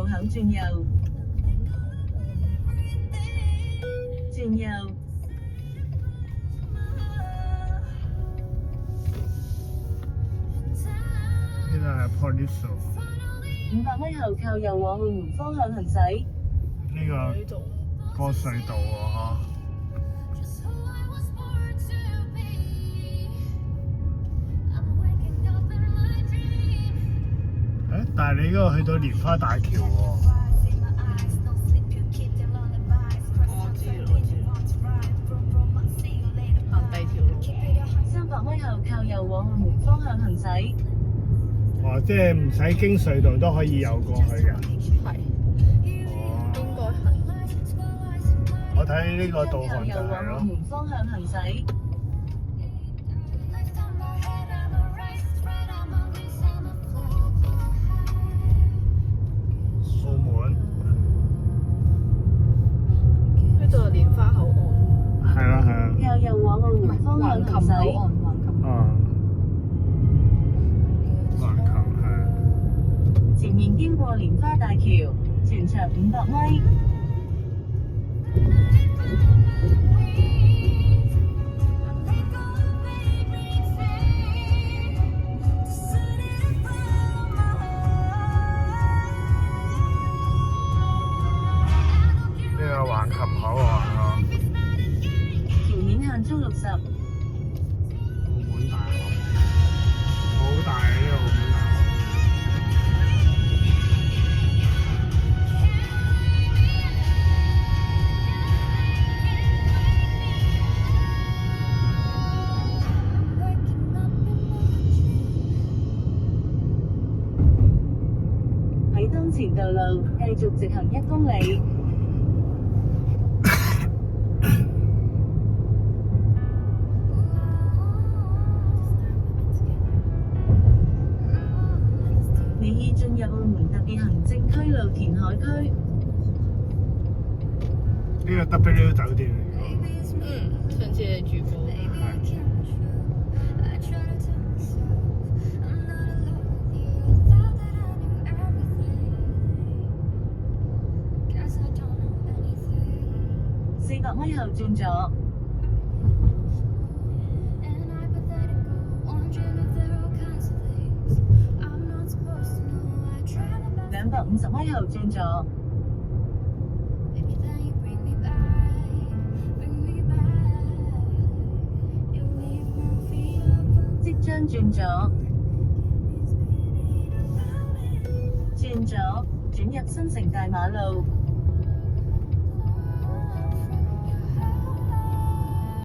口轉右，轉右。呢度係 Police 500米後靠右往澳門方向行駛。呢個隧道喎但係你嗰個去到蓮花大橋喎。我知行第二條路。300米後靠右往澳門方向行駛。哦，即係唔使經隧道都可以游過去嘅。係，哦，應該係。我睇呢個導航就右往澳係咯。門方向行駛。澳門呢度係蓮花口岸，係啦係啦。靠右往澳門方向行駛。橫琴。啊，橫琴係。前面經過蓮花大橋，全長500米。呢個橫琴口岸啊，橋面限速60。澳門大學，好大啊！呢個澳門大學。喺當前道路繼續直行1公里。你已進入澳門特別行政區路填海區。呢個 W 酒店嚟㗎。上次你住過。400米後轉左。250米後轉左。即將轉左。轉左，轉入新城大馬路。